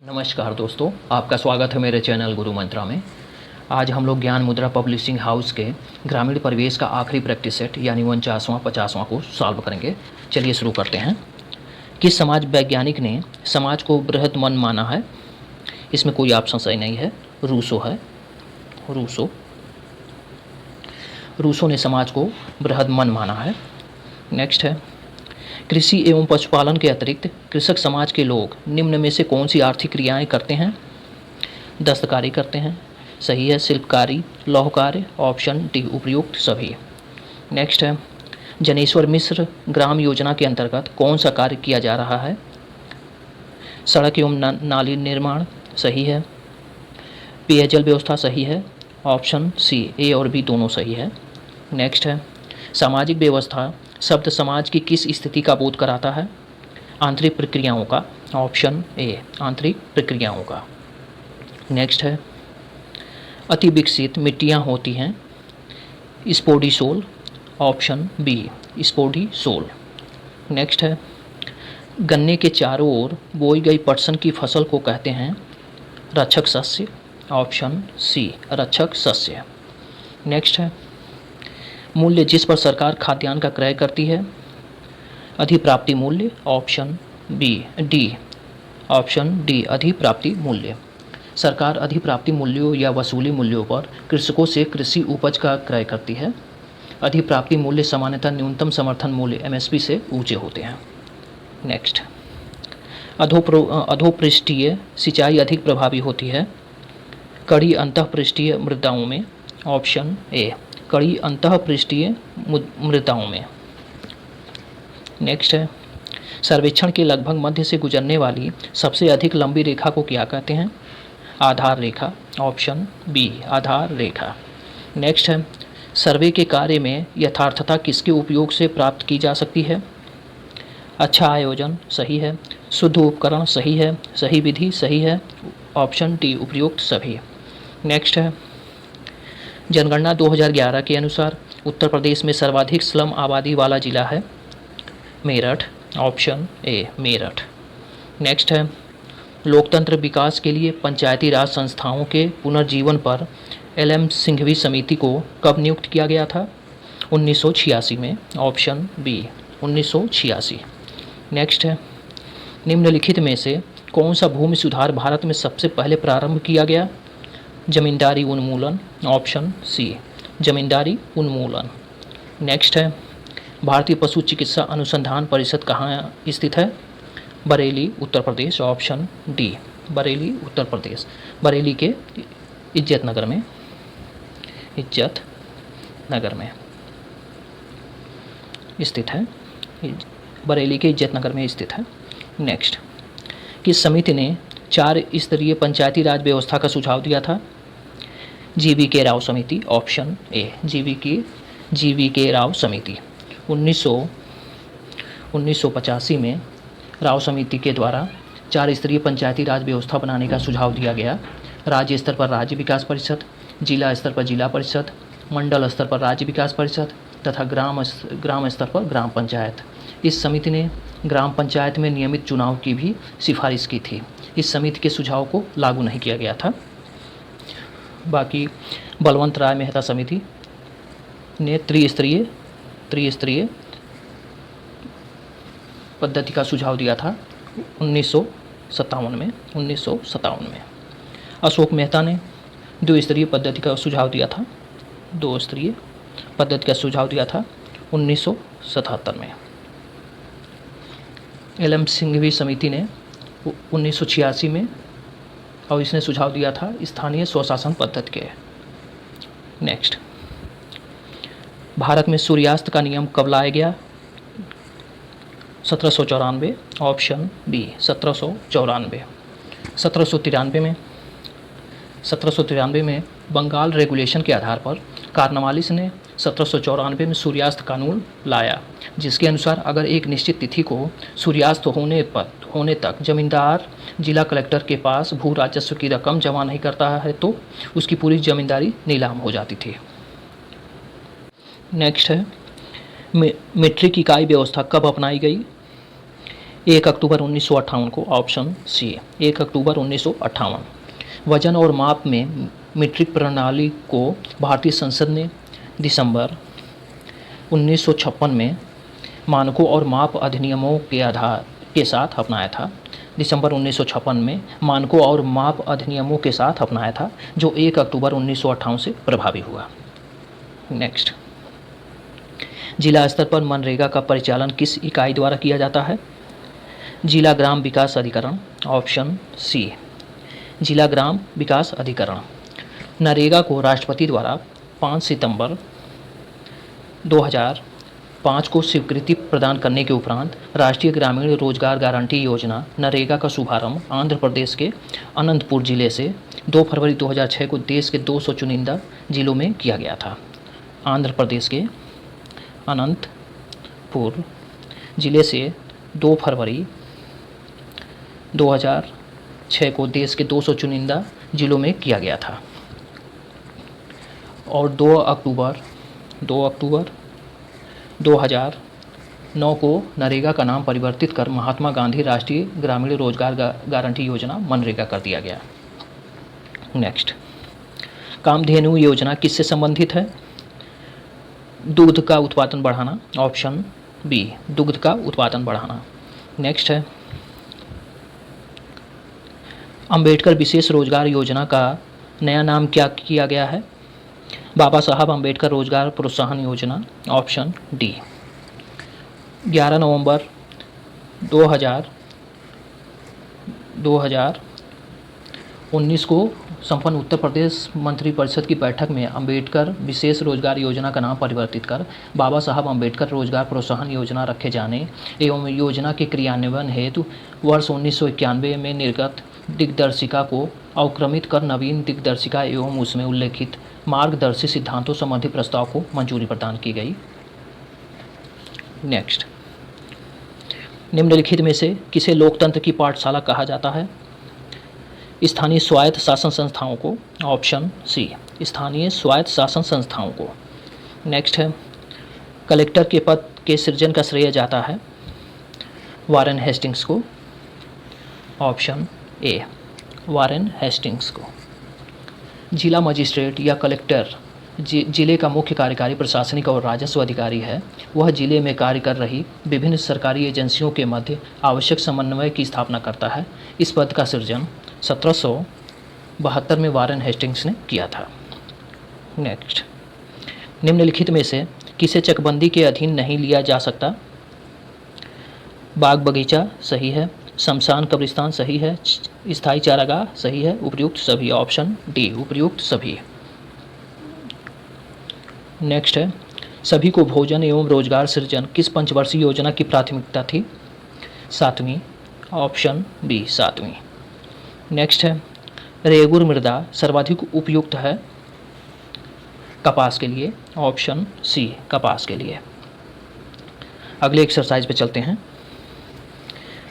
नमस्कार दोस्तों, आपका स्वागत है मेरे चैनल गुरु मंत्रा में। आज हम लोग ज्ञान मुद्रा पब्लिशिंग हाउस के ग्रामीण परिवेश का आखिरी प्रैक्टिस सेट यानी 49वां को सॉल्व करेंगे। चलिए शुरू करते हैं। किस समाज वैज्ञानिक ने समाज को बृहद मन माना है? इसमें कोई ऑप्शन सही नहीं है। रूसो है। रूसो ने समाज को बृहद मन माना है। नेक्स्ट है, कृषि एवं पशुपालन के अतिरिक्त कृषक समाज के लोग निम्न में से कौन सी आर्थिक क्रियाएं करते हैं? दस्तकारी करते हैं, सही है। शिल्पकारी, लौह कार्य, ऑप्शन डी उपयुक्त सभी। नेक्स्ट है, जनेश्वर मिश्र ग्राम योजना के अंतर्गत कौन सा कार्य किया जा रहा है? सड़क एवं नाली निर्माण, सही है। पेयजल व्यवस्था, सही है। ऑप्शन सी, ए और बी दोनों सही है। नेक्स्ट है, सामाजिक व्यवस्था शब्द समाज की किस स्थिति का बोध कराता है? आंतरिक प्रक्रियाओं का, ऑप्शन ए आंतरिक प्रक्रियाओं का। नेक्स्ट है, अति विकसित मिट्टियाँ होती हैं स्पोडिसोल, ऑप्शन बी स्पोडिसोल। नेक्स्ट है, गन्ने के चारों ओर बोई गई पटसन की फसल को कहते हैं रक्षक सस्य, ऑप्शन सी रक्षक सस्य। नेक्स्ट है, मूल्य जिस पर सरकार खाद्यान्न का क्रय करती है? अधिप्राप्ति मूल्य, ऑप्शन डी अधिप्राप्ति मूल्य। सरकार अधिप्राप्ति मूल्यों या वसूली मूल्यों पर कृषकों से कृषि उपज का क्रय करती है। अधिप्राप्ति मूल्य सामान्यतः न्यूनतम समर्थन मूल्य एमएसपी से ऊंचे होते हैं। नेक्स्ट, अधोपृष्ठीय सिंचाई अधिक प्रभावी होती है कड़ी अंतःपृष्ठीय मृदाओं में, ऑप्शन ए कड़ी अंतःपृष्ठीय मृदाओं में। नेक्स्ट है, सर्वेक्षण के लगभग मध्य से गुजरने वाली सबसे अधिक लंबी रेखा को क्या कहते हैं? आधार रेखा, ऑप्शन बी आधार रेखा। नेक्स्ट है, सर्वे के कार्य में यथार्थता किसके उपयोग से प्राप्त की जा सकती है? अच्छा आयोजन, सही है। शुद्ध उपकरण, सही है। सही विधि, सही है। ऑप्शन डी उपयुक्त सभी। नेक्स्ट है, जनगणना 2011 के अनुसार उत्तर प्रदेश में सर्वाधिक स्लम आबादी वाला जिला है Meerut, option A Meerut. Next है, लोकतंत्र विकास के लिए पंचायती राज संस्थाओं के पुनर्जीवन पर एल.एम. सिंघवी समिति को कब नियुक्त किया गया था? 1986 में, ऑप्शन बी 1986। नेक्स्ट है, निम्नलिखित में से कौन सा भूमि सुधार भारत में सबसे पहले प्रारंभ किया गया? जमींदारी उन्मूलन, ऑप्शन सी जमींदारी उन्मूलन। नेक्स्ट है, भारतीय पशु चिकित्सा अनुसंधान परिषद कहाँ स्थित है? Bareilly, Uttar Pradesh, option D Bareilly, Uttar Pradesh. बरेली के इज्जत नगर में स्थित है। बरेली के इज्जत नगर में स्थित है। नेक्स्ट, किस समिति ने 4 स्तरीय पंचायती राज व्यवस्था का सुझाव दिया था? जी.वी.के. राव समिति, ऑप्शन ए जी.वी.के. राव समिति। 1985 में राव समिति के द्वारा 4 स्तरीय पंचायती राज व्यवस्था बनाने का सुझाव दिया गया। राज्य स्तर पर राज्य विकास परिषद, जिला स्तर पर जिला परिषद, मंडल स्तर पर राज्य विकास परिषद तथा ग्राम स्तर पर ग्राम पंचायत। इस समिति ने ग्राम पंचायत में नियमित चुनाव की भी सिफारिश की थी। इस समिति के सुझाव को लागू नहीं किया गया था। बाकी बलवंत राय मेहता समिति ने त्रिस्तरीय पद्धति का सुझाव दिया था 1957 में। अशोक मेहता ने 2 स्तरीय पद्धति का सुझाव दिया था 1977 में। एल.एम. सिंघवी समिति ने 1986 में और इसने सुझाव दिया था स्थानीय स्वशासन पद्धति के। नेक्स्ट, भारत में सूर्यास्त का नियम कब लाया गया? 1794, ऑप्शन बी 1794। 1793 में बंगाल रेगुलेशन के आधार पर कार्नवालिस ने 1794 में सूर्यास्त कानून लाया, जिसके अनुसार अगर एक निश्चित तिथि को सूर्यास्त होने तक जमींदार जिला कलेक्टर के पास भू राजस्व की रकम जमा नहीं करता है तो उसकी पूरी जमींदारी नीलाम हो जाती थी। नेक्स्ट है, मीट्रिक इकाई व्यवस्था कब अपनाई गई? 1 अक्टूबर 1958 को, ऑप्शन सी 1 अक्टूबर 1958। वजन और माप में मीट्रिक प्रणाली को भारतीय संसद ने दिसंबर 1956 में मानकों और माप अधिनियमों के साथ अपनाया था। दिसंबर 1956 में मानकों और माप अधिनियमों के साथ अपनाया था, जो 1 अक्टूबर 1958 से प्रभावी हुआ। नेक्स्ट, जिला स्तर पर मनरेगा का परिचालन किस इकाई द्वारा किया जाता है? जिला ग्राम विकास अधिकरण, ऑप्शन सी जिला ग्राम विकास अधिकरण। नरेगा को राष्ट्रपति द्वारा 5 सितंबर 2005 को स्वीकृति प्रदान करने के उपरांत राष्ट्रीय ग्रामीण रोजगार गारंटी योजना नरेगा का शुभारंभ आंध्र प्रदेश के अनंतपुर जिले से 2 फरवरी 2006 को देश के 200 चुनिंदा जिलों में किया गया था। आंध्र प्रदेश के अनंतपुर जिले से 2 फरवरी 2006 को देश के 200 चुनिंदा जिलों में किया गया था। और 2 अक्टूबर 2009 को नरेगा का नाम परिवर्तित कर महात्मा गांधी राष्ट्रीय ग्रामीण रोजगार गारंटी योजना मनरेगा कर दिया गया। नेक्स्ट, कामधेनु योजना किससे संबंधित है? दुग्ध का उत्पादन बढ़ाना, ऑप्शन बी दुग्ध का उत्पादन बढ़ाना। नेक्स्ट है, अंबेडकर विशेष रोजगार योजना का नया नाम क्या किया गया है? बाबा साहब अंबेडकर रोजगार प्रोत्साहन योजना, ऑप्शन डी। 11 नवंबर 2019 को संपन्न उत्तर प्रदेश मंत्रिपरिषद की बैठक में अंबेडकर विशेष रोजगार योजना का नाम परिवर्तित कर बाबा साहब अंबेडकर रोजगार प्रोत्साहन योजना रखे जाने एवं योजना के क्रियान्वयन हेतु वर्ष 1991 में निर्गत दिग्दर्शिका को अवक्रमित कर नवीन दिग्दर्शिका एवं उसमें उल्लेखित मार्गदर्शी सिद्धांतों संबंधी प्रस्ताव को मंजूरी प्रदान की गई। नेक्स्ट, निम्नलिखित में से किसे लोकतंत्र की पाठशाला कहा जाता है? स्थानीय स्वायत्त शासन संस्थाओं को, ऑप्शन सी स्थानीय स्वायत्त शासन संस्थाओं को। नेक्स्ट है, कलेक्टर के पद के सृजन का श्रेय जाता है वारेन हेस्टिंग्स को, ऑप्शन ए वारेन हेस्टिंग्स को। जिला मजिस्ट्रेट या कलेक्टर जिले का मुख्य कार्यकारी प्रशासनिक और राजस्व अधिकारी है। वह जिले में कार्य कर रही विभिन्न सरकारी एजेंसियों के मध्य आवश्यक समन्वय की स्थापना करता है। इस पद का सृजन 1772 में वारेन हेस्टिंग्स ने किया था। नेक्स्ट, निम्नलिखित में से किसे चकबंदी के अधीन नहीं लिया जा सकता? बाग बगीचा सही है, शमशान कब्रिस्तान सही है, स्थायी चारागाह सही है, उपयुक्त सभी, ऑप्शन डी उपयुक्त सभी। नेक्स्ट है, सभी को भोजन एवं रोजगार सृजन किस पंचवर्षीय योजना की प्राथमिकता थी? 7वीं, ऑप्शन बी 7वीं। नेक्स्ट है, रेगुर मृदा सर्वाधिक उपयुक्त है कपास के लिए, ऑप्शन सी कपास के लिए। अगले एक्सरसाइज पे चलते हैं।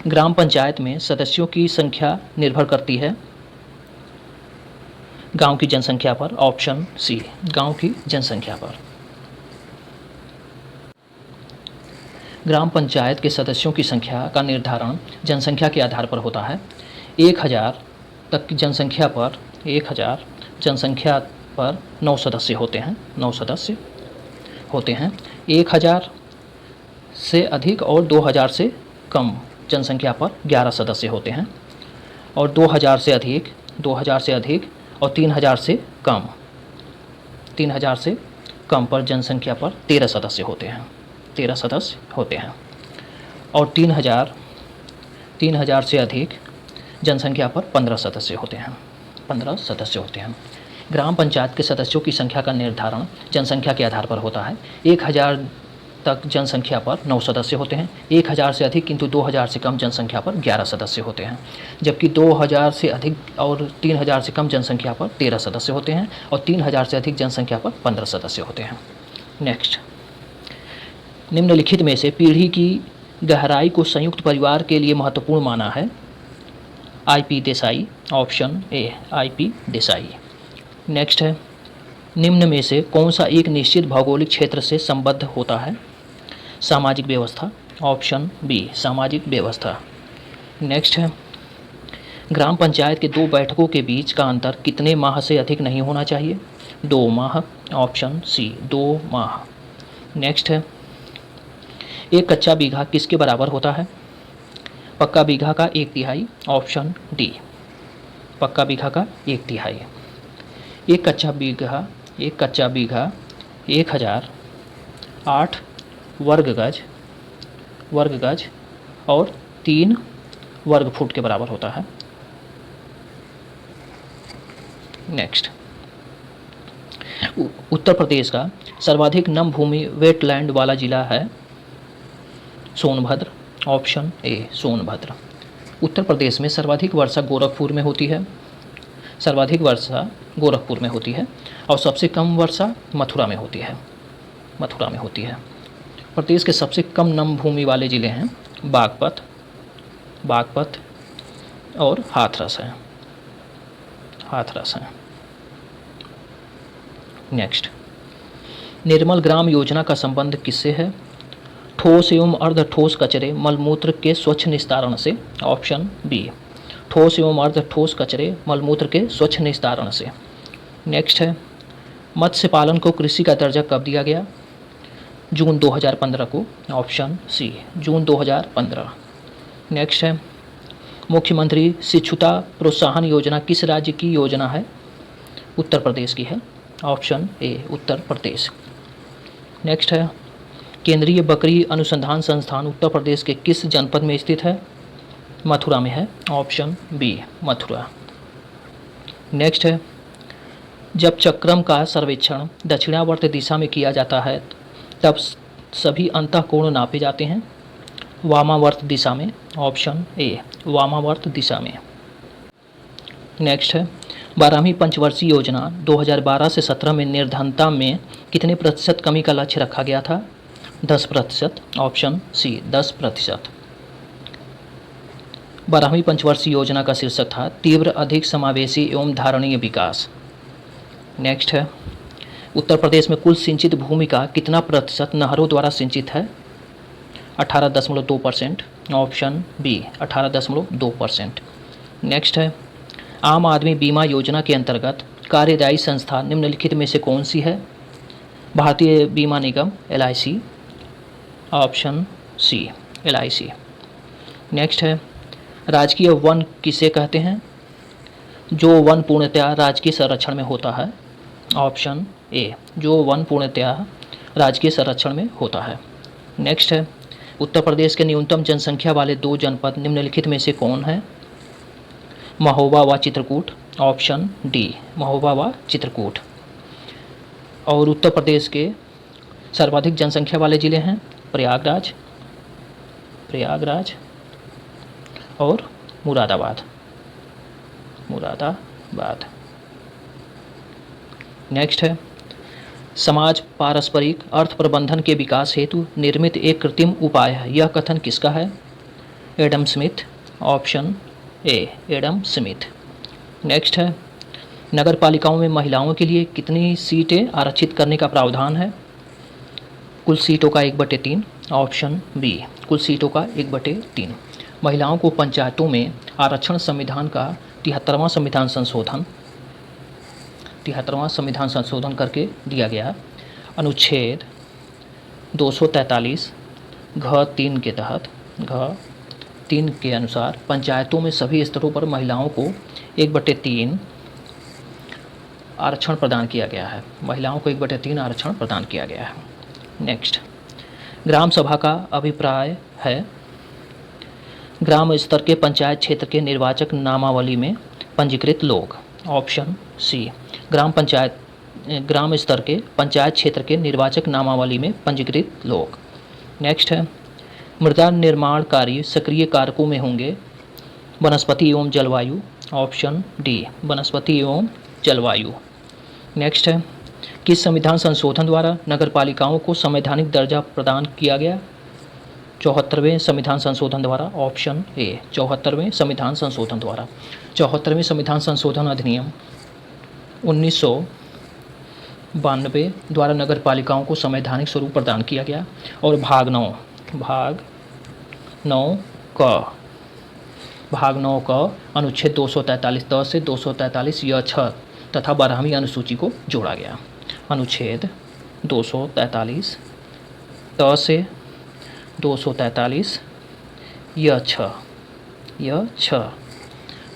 ग्राम पंचायत में सदस्यों की संख्या निर्भर करती है गांव की जनसंख्या पर, ऑप्शन सी गांव की जनसंख्या पर। ग्राम पंचायत के सदस्यों की संख्या का निर्धारण जनसंख्या के आधार पर होता है। 1000 तक जनसंख्या पर 9 सदस्य होते हैं, 9 सदस्य होते हैं। 1000 से अधिक और 2000 से कम जनसंख्या पर 11 सदस्य होते हैं, और 2000 से अधिक और 3000 से कम पर जनसंख्या पर 13 सदस्य होते हैं, 13 सदस्य होते हैं, और 3000 से अधिक जनसंख्या पर 15 सदस्य होते हैं, 15 सदस्य होते हैं। ग्राम पंचायत के सदस्यों की संख्या का निर्धारण जनसंख्या के आधार पर होता है। 1000 तक जनसंख्या पर 9 सदस्य होते हैं, 1000 से अधिक किंतु 2000 से कम जनसंख्या पर 11 सदस्य होते हैं, जबकि 2000 से अधिक और 3000 से कम जनसंख्या पर 13 सदस्य होते हैं, और 3000 से अधिक जनसंख्या पर 15 सदस्य होते हैं। नेक्स्ट, निम्नलिखित में से पीढ़ी की गहराई को संयुक्त परिवार के लिए महत्वपूर्ण माना है? IP Desai, option A IP Desai. Next है, निम्न में से कौन सा एक निश्चित भौगोलिक क्षेत्र से संबद्ध होता है? सामाजिक व्यवस्था, ऑप्शन बी सामाजिक व्यवस्था। नेक्स्ट है, ग्राम पंचायत के 2 बैठकों के बीच का अंतर कितने माह से अधिक नहीं होना चाहिए? 2 माह। ऑप्शन सी 2 माह। नेक्स्ट है, एक कच्चा बीघा किसके बराबर होता है? पक्का बीघा का 1/3। ऑप्शन डी पक्का बीघा का 1/3। एक कच्चा बीघा 1008 वर्ग गज और 3 वर्ग फुट के बराबर होता है। नेक्स्ट, उत्तर प्रदेश का सर्वाधिक नम भूमि वेटलैंड वाला जिला है? सोनभद्र। Option A Sonbhadra. उत्तर प्रदेश में सर्वाधिक वर्षा गोरखपुर में होती है। और सबसे कम वर्षा मथुरा में होती है। प्रदेश के सबसे कम नम भूमि वाले जिले हैं बागपत और हाथरस हैं। नेक्स्ट, निर्मल ग्राम योजना का संबंध किससे है? ठोस एवं अर्ध ठोस कचरे मलमूत्र के स्वच्छ निस्तारण से। ऑप्शन बी ठोस एवं अर्ध ठोस कचरे मलमूत्र के स्वच्छ निस्तारण से। नेक्स्ट है, मत्स्य पालन को कृषि का दर्जा कब दिया गया? जून 2015 को। ऑप्शन सी जून 2015। नेक्स्ट है, मुख्यमंत्री शिक्षुता प्रोत्साहन योजना किस राज्य की योजना है? उत्तर प्रदेश की है। Option A Uttar Pradesh. Next है, केंद्रीय बकरी अनुसंधान संस्थान उत्तर प्रदेश के किस जनपद में स्थित है? मथुरा में है। Option B Mathura. नेक्स्ट है, जब चक्रम का सर्वेक्षण दक्षिणावर्त दिशा में किया जाता है तब सभी अंतःकोण नापे जाते हैं? वामावर्त दिशा में। ऑप्शन ए वामावर्त दिशा में। नेक्स्ट है, 12वीं पंचवर्षीय योजना 2012 से 17 में निर्धनता में कितने प्रतिशत कमी का लक्ष्य रखा गया था? 10%। Option C 10%। 12वीं पंचवर्षीय योजना का शीर्षक था तीव्र अधिक समावेशी एवं धारणीय विकास। नेक्स्ट है, उत्तर प्रदेश में कुल सिंचित भूमि का कितना प्रतिशत नहरों द्वारा सिंचित है? 18.2%। Option B 18.2%। नेक्स्ट है, आम आदमी बीमा योजना के अंतर्गत कार्यदायी संस्था निम्नलिखित में से कौन सी है? भारतीय बीमा निगम LIC। Option C LIC। Next है, राजकीय वन किसे कहते हैं? जो वन पूर्णतया राजकीय संरक्षण में होता है। ऑप्शन ए जो वन पूर्णतया राजकीय संरक्षण में होता है। नेक्स्ट है, उत्तर प्रदेश के न्यूनतम जनसंख्या वाले 2 जनपद निम्नलिखित में से कौन है? महोबा व चित्रकूट। ऑप्शन डी महोबा व चित्रकूट। और उत्तर प्रदेश के सर्वाधिक जनसंख्या वाले जिले हैं प्रयागराज और मुरादाबाद। नेक्स्ट है, समाज पारस्परिक अर्थ प्रबंधन के विकास हेतु निर्मित एक कृत्रिम उपाय है, यह कथन किसका है? Adam Smith. Option A Adam Smith. Next है, नगर पालिकाओं में महिलाओं के लिए कितनी सीटें आरक्षित करने का प्रावधान है? कुल सीटों का 1/3। ऑप्शन बी कुल सीटों का 1/3। महिलाओं को पंचायतों में आरक्षण संविधान का 73वां संविधान संशोधन करके दिया गया। अनुच्छेद 243 घ 3 के तहत के अनुसार पंचायतों में सभी स्तरों पर महिलाओं को 1/3 आरक्षण प्रदान किया गया है। नेक्स्ट, ग्राम सभा का अभिप्राय है ग्राम स्तर के पंचायत क्षेत्र के निर्वाचक नामावली में पंजीकृत लोग। ऑप्शन सी ग्राम स्तर के पंचायत क्षेत्र के निर्वाचक नामावली में पंजीकृत लोग। नेक्स्ट है, मृदा निर्माणकारी सक्रिय कारकों में होंगे वनस्पति एवं जलवायु। ऑप्शन डी वनस्पति एवं जलवायु। नेक्स्ट है, किस संविधान संशोधन द्वारा नगर पालिकाओं को संवैधानिक दर्जा प्रदान किया गया? 74वें संविधान संशोधन द्वारा। ऑप्शन ए 74वें संविधान संशोधन द्वारा। 74वें संविधान संशोधन अधिनियम 1992 द्वारा नगर पालिकाओं को संवैधानिक स्वरूप प्रदान किया गया और भाग 9 क, भाग 9 क अनुच्छेद 243 त से 243 य 6 तथा 12वीं अनुसूची को जोड़ा गया। अनुच्छेद 243 त से 243 य 6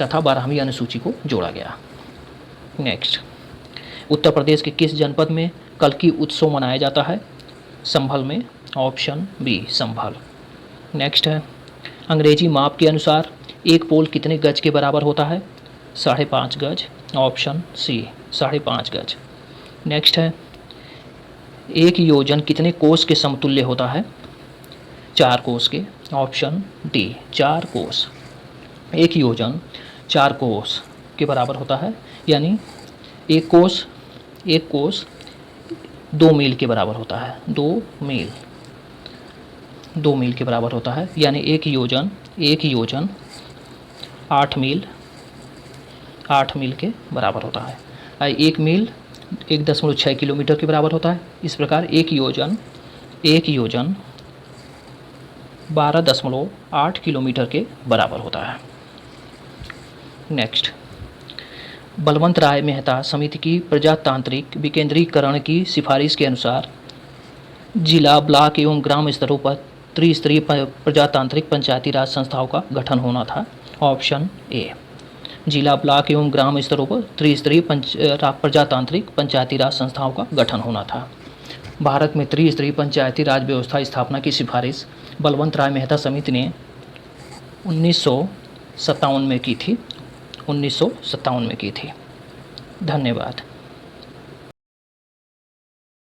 तथा 12वीं अनुसूची को जोड़ा गया। नेक्स्ट, उत्तर प्रदेश के किस जनपद में कल्कि उत्सव मनाया जाता है? संभल में। ऑप्शन बी संभल। नेक्स्ट है, अंग्रेजी माप के अनुसार एक पोल कितने गज के बराबर होता है? 5.5 गज। ऑप्शन सी 5.5 गज। नेक्स्ट है, एक योजन कितने कोस के समतुल्य होता है? 4 कोस के। ऑप्शन डी 4 कोस। एक योजन 4 कोस के बराबर होता है, यानी एक कोस 2 मील के बराबर होता है। 2 मील के बराबर होता है, यानी एक योजन 8 मील के बराबर होता है। 1 मील 1.6 किलोमीटर के बराबर होता है। इस प्रकार एक योजन 12.8 किलोमीटर के बराबर होता है। नेक्स्ट, बलवंत राय मेहता समिति की प्रजातांत्रिक विकेंद्रीकरण की सिफारिश के अनुसार जिला, ब्लॉक एवं ग्राम स्तरों पर त्रिस्तरीय प्रजातांत्रिक पंचायती राज संस्थाओं का गठन होना था। ऑप्शन ए, जिला, ब्लॉक एवं ग्राम स्तरों पर त्रिस्तरीय प्रजातांत्रिक पंचायती राज संस्थाओं का गठन होना था। भारत में त्रिस्तरीय पंचायती राज व्यवस्था स्थापना की सिफारिश बलवंत राय मेहता समिति ने 1957 में की थी। धन्यवाद।